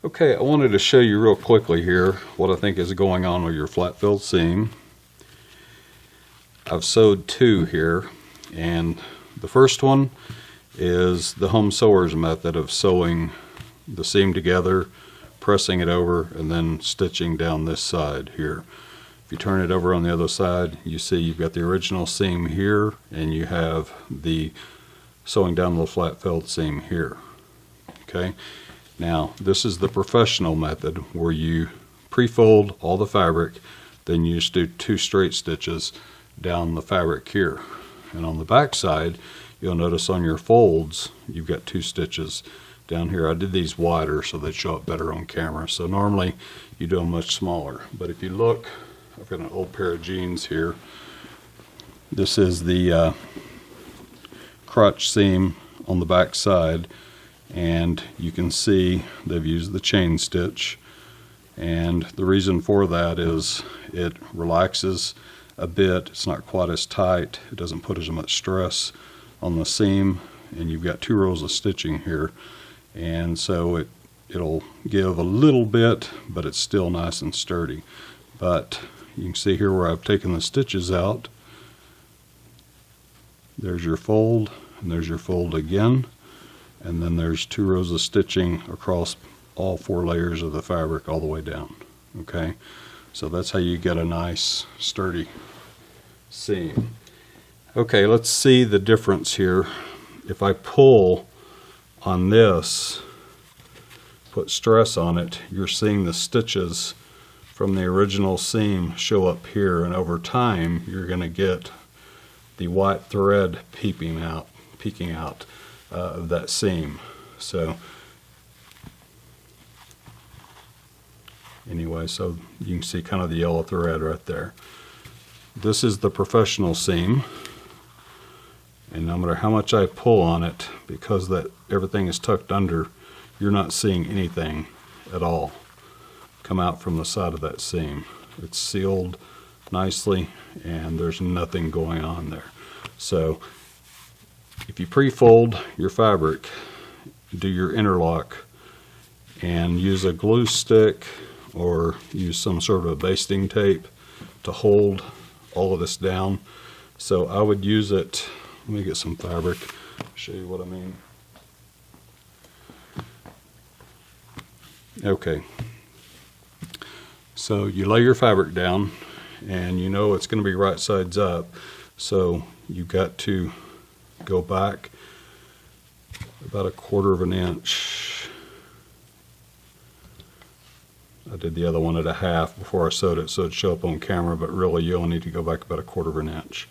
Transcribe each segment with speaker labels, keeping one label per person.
Speaker 1: Okay, I wanted to show you real quickly here what I think is going on with your flat filled seam. I've sewed two here, and the first one is the home sewer's method of sewing the seam together, pressing it over, and then stitching down this side here. If you turn it over on the other side, you see you've got the original seam here, and you have the sewing down the flat filled seam here. Okay. Now, this is the professional method where you pre-fold all the fabric, then you just do 2 straight stitches down the fabric here. And on the back side, you'll notice on your folds, you've got 2 stitches down here. I did these wider so they show up better on camera. So normally you do them much smaller. But if you look, I've got an old pair of jeans here. This is the crotch seam on the back side. And you can see they've used the chain stitch, and the reason for that is it relaxes a bit. It's not quite as tight, it doesn't put as much stress on the seam, and you've got 2 rows of stitching here, and so it'll give a little bit, but it's still nice and sturdy. But you can see here where I've taken the stitches out. There's your fold, and there's your fold again. And then there's 2 rows of stitching across all 4 layers of the fabric all the way down. Okay, so that's how you get a nice sturdy seam. Okay, let's see the difference here. If I pull on this, put stress on it, you're seeing the stitches from the original seam show up here, and over time you're going to get the white thread peeking out of that seam. So anyway, so you can see kind of the yellow thread right there. This is the professional seam, and no matter how much I pull on it, because that everything is tucked under, you're not seeing anything at all come out from the side of that seam. It's sealed nicely and there's nothing going on there. So if you pre-fold your fabric, do your interlock, and use a glue stick or use some sort of a basting tape to hold all of this down. So I would use it, let me get some fabric, show you what I mean. Okay, so you lay your fabric down and you know it's going to be right sides up, so you've got to go back about 1/4 of an inch. I did the other one at 1/2 before I sewed it so it'd show up on camera, but really you only need to go back about 1/4 of an inch.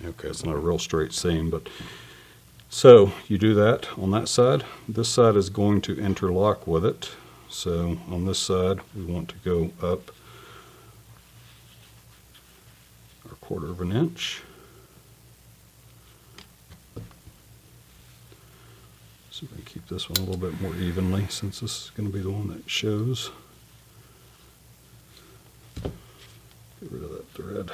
Speaker 1: Okay, it's not a real straight seam, but so you do that on that side. This side is going to interlock with it. So on this side, we want to go up 1/4 of an inch. So we can keep this one a little bit more evenly since this is going to be the one that shows. Get rid of that thread.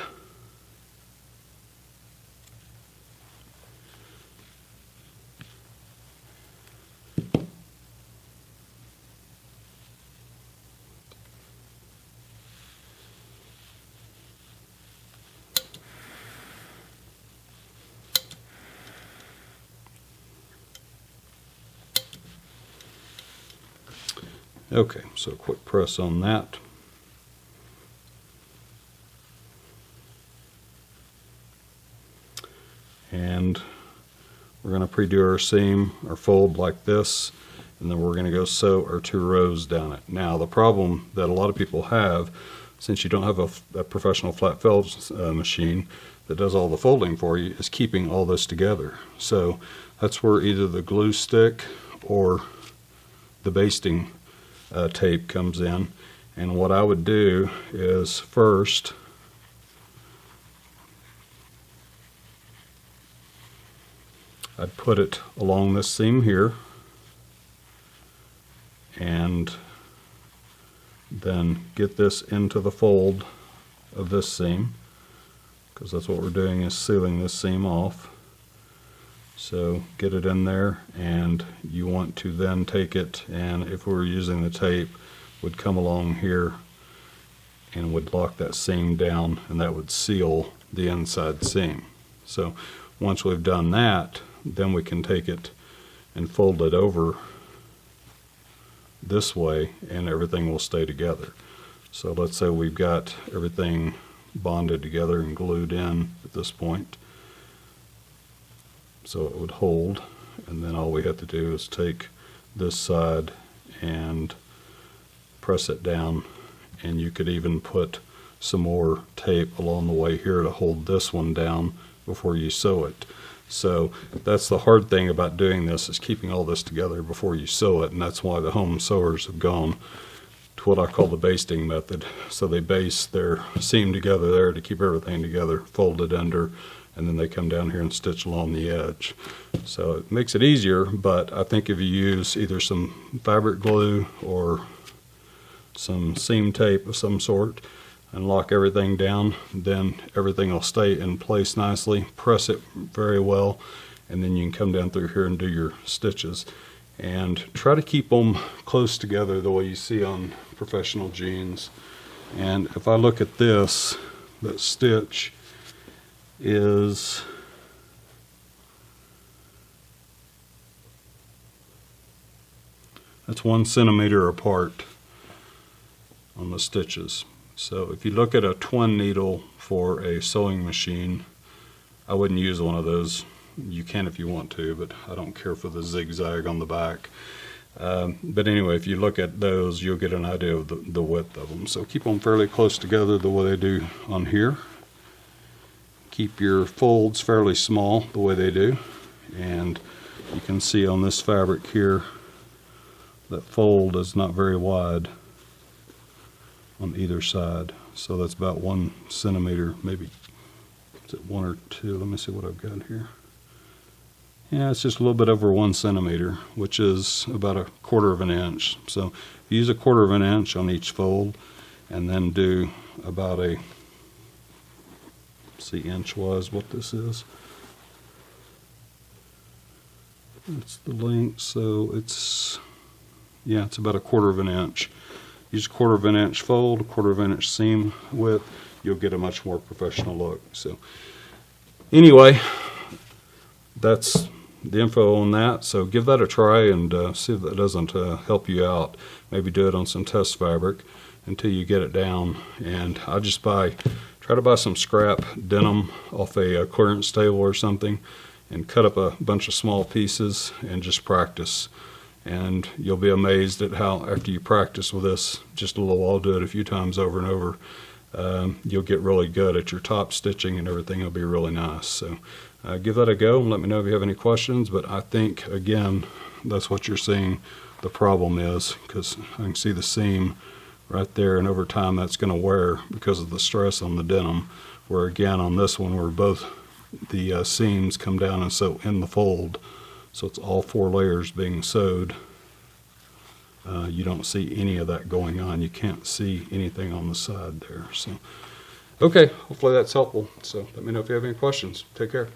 Speaker 1: Okay, so a quick press on that. And we're going to pre-do our seam, our fold like this, and then we're going to go sew our 2 rows down it. Now the problem that a lot of people have, since you don't have a professional flat felled machine that does all the folding for you, is keeping all this together. So that's where either the glue stick or the basting tape comes in. And what I would do is first I'd put it along this seam here, and then get this into the fold of this seam, because that's what we're doing, is sealing this seam off. So get it in there, and you want to then take it, and if we were using the tape, would come along here and would lock that seam down, and that would seal the inside seam. So once we've done that, then we can take it and fold it over this way, and everything will stay together. So let's say we've got everything bonded together and glued in at this point, so it would hold, and then all we have to do is take this side and press it down, and you could even put some more tape along the way here to hold this one down before you sew it. So that's the hard thing about doing this, is keeping all this together before you sew it, and that's why the home sewers have gone to what I call the basting method. So they baste their seam together there to keep everything together, fold it under, and then they come down here and stitch along the edge. So it makes it easier, but I think if you use either some fabric glue or some seam tape of some sort and lock everything down, then everything will stay in place nicely. Press it very well, and then you can come down through here and do your stitches. And try to keep them close together the way you see on professional jeans. And if I look at this, that stitch is that's 1 centimeter apart on the stitches. So if you look at a twin needle for a sewing machine, I wouldn't use one of those. You can if you want to, but I don't care for the zigzag on the back. But anyway, if you look at those, you'll get an idea of the width of them. So keep them fairly close together the way they do on here. Keep your folds fairly small the way they do. And you can see on this fabric here, that fold is not very wide on either side. So that's about 1 centimeter, maybe, is it 1 or 2? Let me see what I've got here. Yeah, it's just a little bit over 1 centimeter, which is about 1/4 of an inch. So use 1/4 of an inch on each fold, and then do about a, see inch-wise what this is. It's the length, so it's, yeah, it's about 1/4 of an inch. Use 1/4 of an inch fold, 1/4 of an inch seam width. You'll get a much more professional look. So anyway, that's the info on that. So give that a try and see if that doesn't help you out. Maybe do it on some test fabric until you get it down. And I'll just try to buy some scrap denim off a clearance table or something, and cut up a bunch of small pieces and just practice. And you'll be amazed at how, after you practice with this just a little while, do it a few times over and over, you'll get really good at your top stitching, and everything will be really nice. So give that a go and let me know if you have any questions. But I think, again, that's what you're seeing the problem is, because I can see the seam right there, and over time that's going to wear because of the stress on the denim, where again on this one, where both the seams come down and sew in the fold, so it's all 4 layers being sewed. You don't see any of that going on. You can't see anything on the side there. So, okay, hopefully that's helpful. So let me know if you have any questions. Take care.